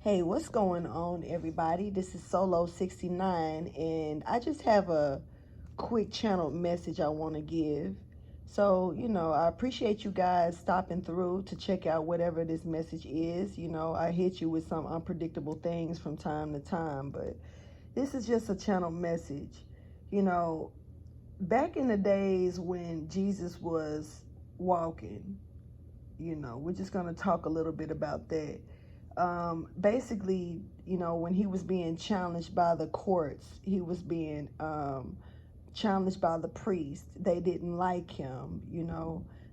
Hey, what's going on, everybody? This is Solo 69, and I just have a quick channel message I want to give. So, I appreciate you guys stopping through to check out whatever this message is. I hit you with some unpredictable things from time to time, but this is just a channel message. You know, Back in the days when Jesus was walking, we're just going to talk a little bit about that. Basically, when he was being challenged by the courts, he was being challenged by the priests. They didn't like him.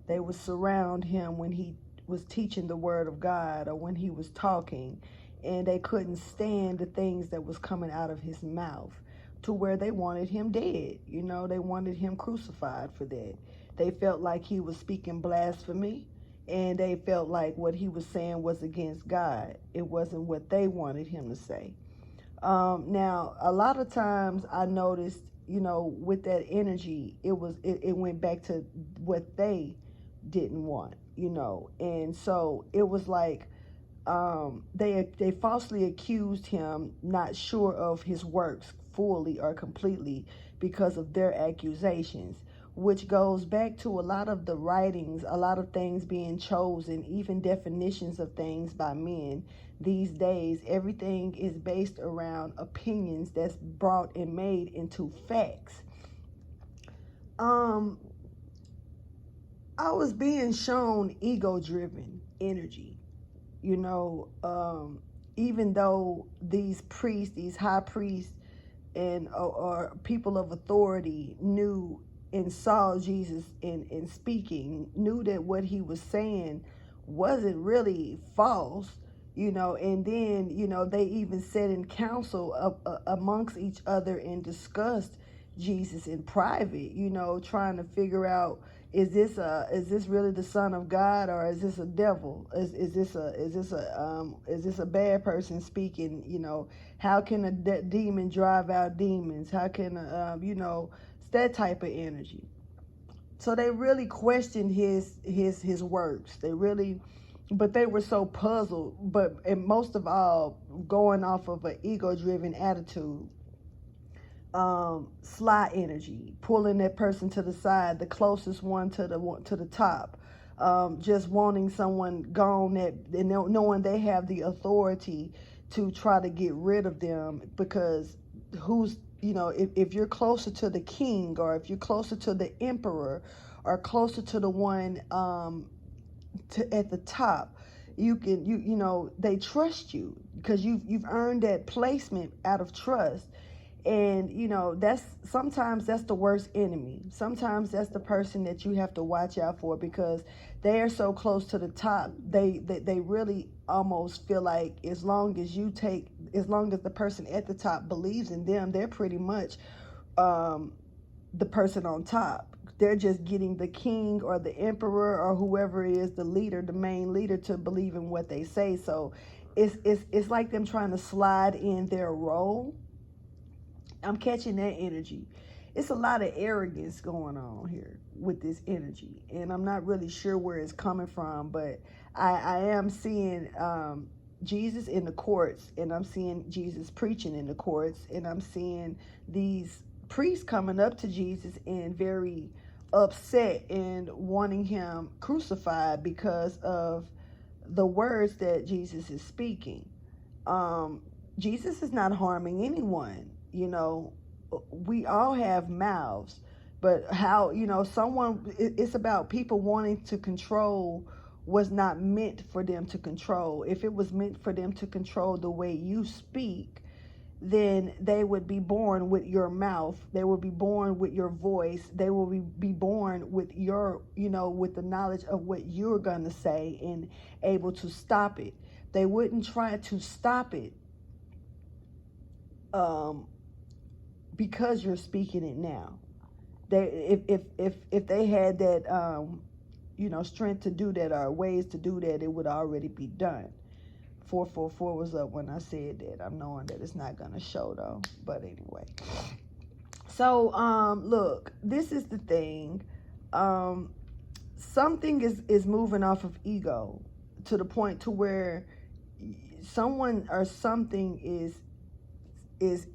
They would surround him when he was teaching the word of God or when he was talking, and they couldn't stand the things that was coming out of his mouth, to where they wanted him dead. They wanted him crucified for that. They felt like he was speaking blasphemy, and they felt like what he was saying was against God. It wasn't what they wanted him to say. Now, a lot of times I noticed, with that energy, it went back to what they didn't want. And so it was like they falsely accused him, not sure of his works fully or completely because of their accusations, which goes back to a lot of the writings, a lot of things being chosen, even definitions of things by men these days. Everything is based around opinions that's brought and made into facts. um I was being shown ego-driven energy, you know even though these priests, these high priests, and or people of authority knew and saw Jesus in speaking, knew that what he was saying wasn't really false, and then, they even sat in council amongst each other and discussed Jesus in private, trying to figure out, is this really the Son of God, or is this a devil? Is this a bad person speaking? How can a demon drive out demons? How can it's that type of energy. So they really questioned his works. They really, but they were so puzzled. But and most of all, going off of an ego-driven attitude, sly energy, pulling that person to the side, the closest one to the top, just wanting someone gone, that and knowing they have the authority to try to get rid of them, because who's if you're closer to the king, or if you're closer to the emperor, or closer to the one at the top, they trust you because you've earned that placement out of trust. And that's sometimes that's the worst enemy. Sometimes that's the person that you have to watch out for, because they are so close to the top. They really almost feel like as long as the person at the top believes in them, they're pretty much the person on top. They're just getting the king or the emperor or whoever is the leader, the main leader, to believe in what they say. So it's like them trying to slide in their role. I'm catching that energy. It's a lot of arrogance going on here with this energy, and I'm not really sure where it's coming from, but I am seeing Jesus in the courts, and I'm seeing Jesus preaching in the courts, and I'm seeing these priests coming up to Jesus and very upset and wanting him crucified because of the words that Jesus is speaking. Jesus is not harming anyone. We all have mouths, but how, it's about people wanting to control was not meant for them to control. If it was meant for them to control the way you speak, then they would be born with your mouth. They will be born with your voice. They will be born with your, with the knowledge of what you're going to say and able to stop it. They wouldn't try to stop it because you're speaking it now. If they had that strength to do that, or ways to do that, it would already be done. 444 was up when I said that. I'm knowing that it's not gonna show though, but anyway. So look, this is the thing. Something is moving off of ego to the point to where someone or something is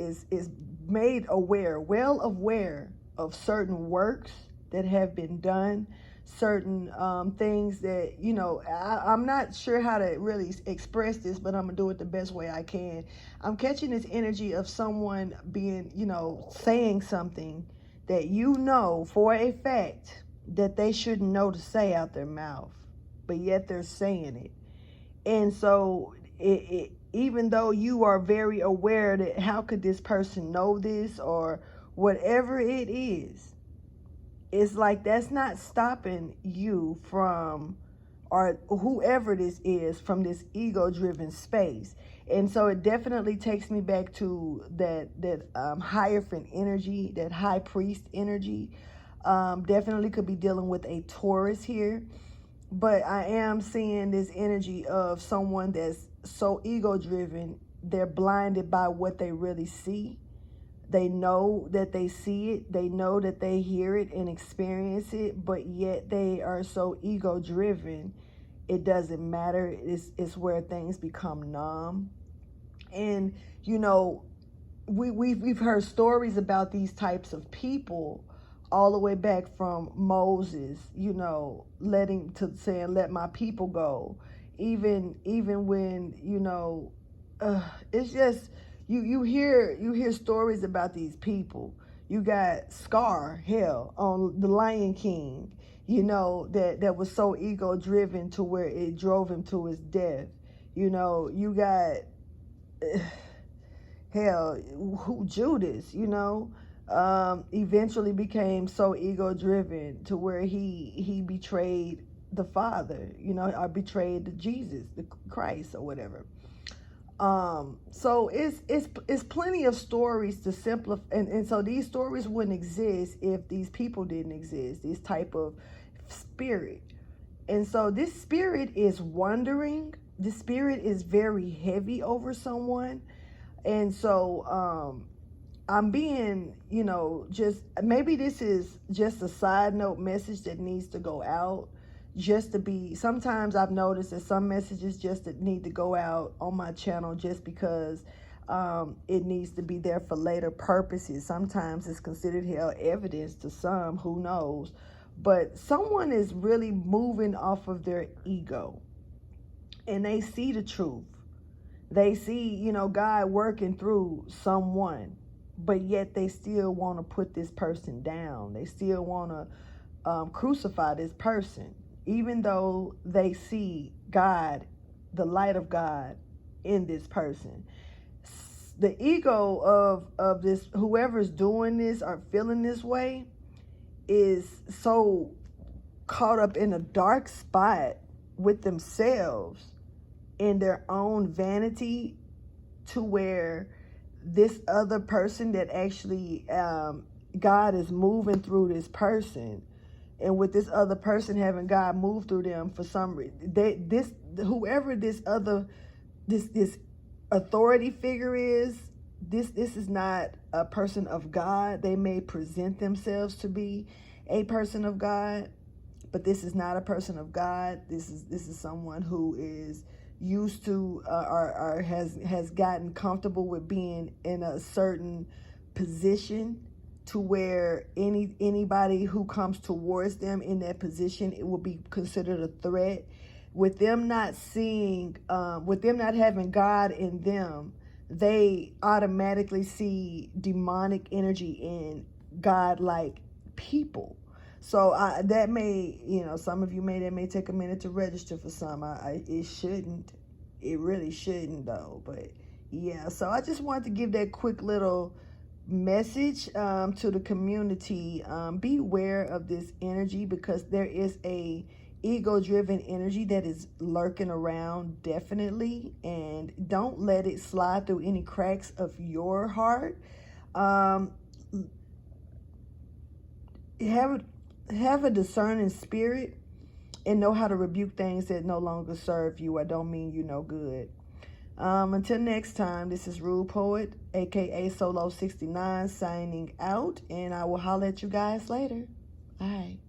made aware, well aware of certain works that have been done, certain things that, you know, I'm not sure how to really express this, but I'm gonna do it the best way I can. I'm catching this energy of someone being, you know, saying something that you know for a fact that they shouldn't know to say out their mouth, but yet they're saying it. And so even though you are very aware that how could this person know this or whatever it is, it's like that's not stopping you from, or whoever this is, from this ego-driven space. And so it definitely takes me back to that Hierophant energy, that high priest energy. Definitely could be dealing with a Taurus here. But I am seeing this energy of someone that's so ego-driven, they're blinded by what they really see. They know that they see it. They know that they hear it and experience it, but yet they are so ego-driven, it doesn't matter. It's where things become numb. And, you know, we've heard stories about these types of people all the way back from Moses, you know, saying, let my people go. Even when, you know, it's just, you hear stories about these people. You got Scar, hell, on The Lion King, you know, that was so ego driven to where it drove him to his death. You know, you got hell, Judas, you know, eventually became so ego-driven to where he betrayed the Father, you know, or betrayed Jesus, the Christ, or whatever. So it's plenty of stories to simplify, and so these stories wouldn't exist if these people didn't exist, this type of spirit. And so this spirit is wandering. This spirit is very heavy over someone. And so I'm being, you know, just maybe this is just a side note message that needs to go out, just to be, sometimes I've noticed that some messages just need to go out on my channel just because it needs to be there for later purposes. Sometimes it's considered hell evidence to some, who knows. But someone is really moving off of their ego, and they see the truth. They see, you know, God working through someone, but yet they still want to put this person down. They still want to crucify this person, even though they see God, the light of God in this person. The ego of this, whoever's doing this or feeling this way, is so caught up in a dark spot with themselves, in their own vanity, to where this other person that actually God is moving through this person, and with this other person having God move through them for some reason, whoever this authority figure is, this is not a person of God. They may present themselves to be a person of God, but this is not a person of God. This is someone who is used to or has gotten comfortable with being in a certain position, to where anybody who comes towards them in that position, it will be considered a threat. With them not seeing, with them not having God in them, they automatically see demonic energy in God-like people. So that may, you know, some of you that may take a minute to register for some. It shouldn't. It really shouldn't, though. But yeah, so I just wanted to give that quick little message to the community. Beware of this energy, because there is a ego-driven energy that is lurking around, definitely, and don't let it slide through any cracks of your heart. Have a discerning spirit, and know how to rebuke things that no longer serve you or don't mean you no good. Until next time, this is Rude Poet, aka Solo 69, signing out, and I will holler at you guys later. Bye.